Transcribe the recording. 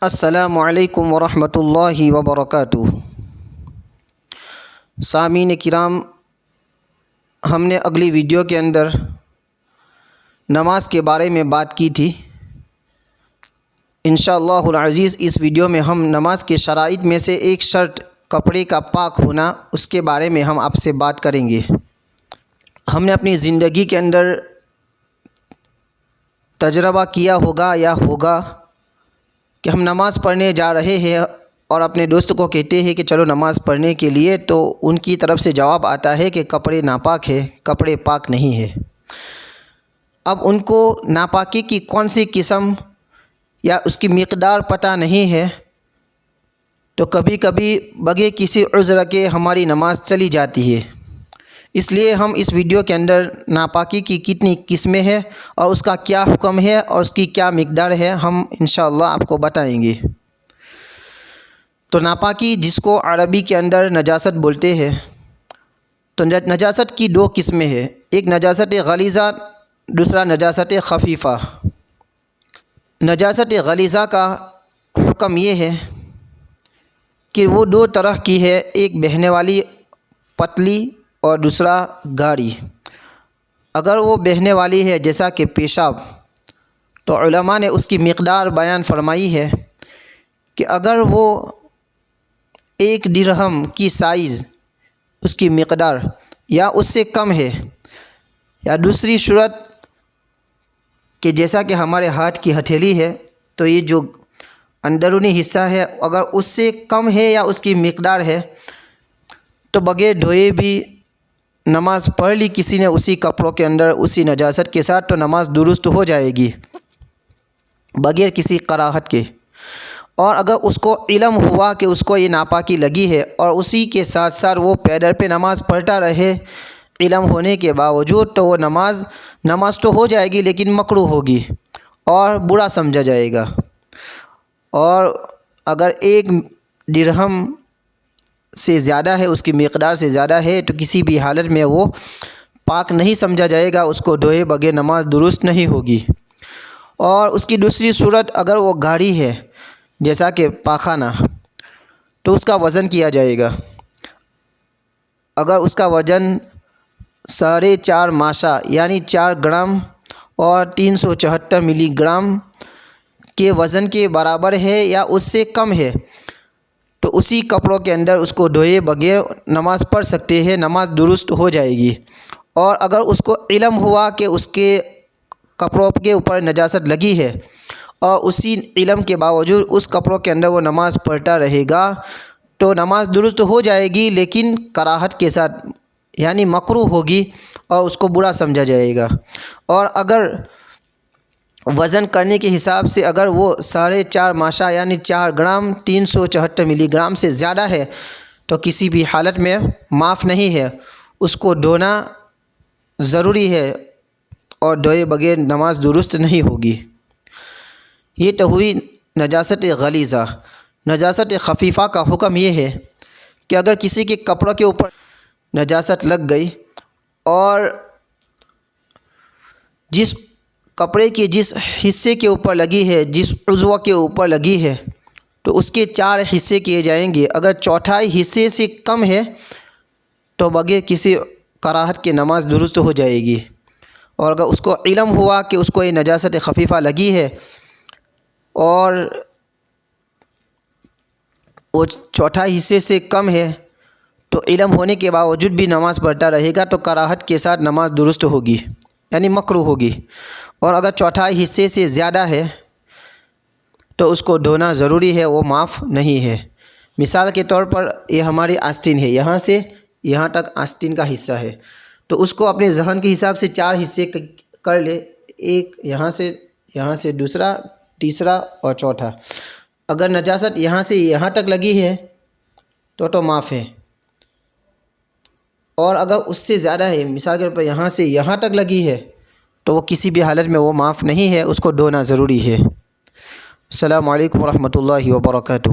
السلام علیکم ورحمۃ اللہ وبرکاتہ۔ سامعین کرام، ہم نے اگلی ویڈیو کے اندر نماز کے بارے میں بات کی تھی۔ انشاءاللہ العزیز اس ویڈیو میں ہم نماز کے شرائط میں سے ایک شرط کپڑے کا پاک ہونا، اس کے بارے میں ہم آپ سے بات کریں گے۔ ہم نے اپنی زندگی کے اندر تجربہ کیا ہوگا کہ ہم نماز پڑھنے جا رہے ہیں اور اپنے دوست کو کہتے ہیں کہ چلو نماز پڑھنے کے لیے، تو ان کی طرف سے جواب آتا ہے کہ کپڑے ناپاک ہے، کپڑے پاک نہیں ہے۔ اب ان کو ناپاکی کی کون سی قسم یا اس کی مقدار پتہ نہیں ہے، تو کبھی کبھی بغیر کسی عذر کے ہماری نماز چلی جاتی ہے۔ اس لیے ہم اس ویڈیو کے اندر ناپاکی کی کتنی قسمیں ہیں اور اس کا کیا حکم ہے اور اس کی کیا مقدار ہے، ہم انشاءاللہ آپ کو بتائیں گے۔ تو ناپاکی، جس کو عربی کے اندر نجاست بولتے ہیں، تو نجاست کی دو قسمیں ہیں، ایک نجاست غلیظہ، دوسرا نجاست خفیفہ۔ نجاست غلیظہ کا حکم یہ ہے کہ وہ دو طرح کی ہے، ایک بہنے والی پتلی اور دوسرا گاڑھی۔ اگر وہ بہنے والی ہے جیسا کہ پیشاب، تو علماء نے اس کی مقدار بیان فرمائی ہے کہ اگر وہ 1 درہم کی سائز اس کی مقدار یا اس سے کم ہے، یا دوسری صورت کہ جیسا کہ ہمارے ہاتھ کی ہتھیلی ہے، تو یہ جو اندرونی حصہ ہے اگر اس سے کم ہے یا اس کی مقدار ہے، تو بغیر دھوئے بھی نماز پڑھ لی کسی نے اسی کپڑوں کے اندر اسی نجاست کے ساتھ، تو نماز درست ہو جائے گی بغیر کسی کراہت کے۔ اور اگر اس کو علم ہوا کہ اس کو یہ ناپاکی لگی ہے اور اسی کے ساتھ ساتھ وہ پیدر پہ نماز پڑھتا رہے علم ہونے کے باوجود، تو وہ نماز تو ہو جائے گی لیکن مکروہ ہوگی اور برا سمجھا جائے گا۔ اور اگر 1 درہم سے زیادہ ہے، اس کی مقدار سے زیادہ ہے، تو کسی بھی حالت میں وہ پاک نہیں سمجھا جائے گا، اس کو دھوئے بغیر نماز درست نہیں ہوگی۔ اور اس کی دوسری صورت، اگر وہ گاڑھی ہے جیسا کہ پاخانہ، تو اس کا وزن کیا جائے گا۔ اگر اس کا وزن 4.5 ماشا یعنی 4 گرام اور 374 ملی گرام کے وزن کے برابر ہے یا اس سے کم ہے، تو اسی کپڑوں کے اندر اس کو دھوئے بغیر نماز پڑھ سکتے ہیں، نماز درست ہو جائے گی۔ اور اگر اس کو علم ہوا کہ اس کے کپڑوں کے اوپر نجاست لگی ہے اور اسی علم کے باوجود اس کپڑوں کے اندر وہ نماز پڑھتا رہے گا، تو نماز درست ہو جائے گی لیکن کراہت کے ساتھ، یعنی مکروہ ہوگی اور اس کو برا سمجھا جائے گا۔ اور اگر وزن کرنے کے حساب سے اگر وہ 4.5 ماشا یعنی 4 گرام 374 ملی گرام سے زیادہ ہے، تو کسی بھی حالت میں معاف نہیں ہے، اس کو دھونا ضروری ہے اور دھوئے بغیر نماز درست نہیں ہوگی۔ یہ تو ہوئی نجاست غلیظہ۔ نجاست خفیفہ کا حکم یہ ہے کہ اگر کسی کے کپڑوں کے اوپر نجاست لگ گئی اور جس کپڑے کے جس حصے کے اوپر لگی ہے، جس عضو کے اوپر لگی ہے، تو اس کے 4 حصے کیے جائیں گے۔ اگر چوتھائی حصے سے کم ہے تو بغیر کسی کراہت کے نماز درست ہو جائے گی۔ اور اگر اس کو علم ہوا کہ اس کو یہ نجاست خفیفہ لگی ہے اور وہ چوتھائی حصے سے کم ہے، تو علم ہونے کے باوجود بھی نماز پڑھتا رہے گا، تو کراہت کے ساتھ نماز درست ہوگی، یعنی مکروہ ہوگی۔ اور اگر چوتھائی حصے سے زیادہ ہے تو اس کو دھونا ضروری ہے، وہ معاف نہیں ہے۔ مثال کے طور پر یہ ہماری آستین ہے، یہاں سے یہاں تک آستین کا حصہ ہے، تو اس کو اپنے ذہن کے حساب سے 4 حصے کر لے، ایک یہاں سے دوسرا، تیسرا اور چوتھا۔ اگر نجاست یہاں سے یہاں تک لگی ہے تو معاف ہے، اور اگر اس سے زیادہ ہے، مثال کے طور پر یہاں سے یہاں تک لگی ہے، تو وہ کسی بھی حالت میں وہ معاف نہیں ہے، اس کو دھونا ضروری ہے۔ السلام علیکم ورحمۃ اللہ وبرکاتہ۔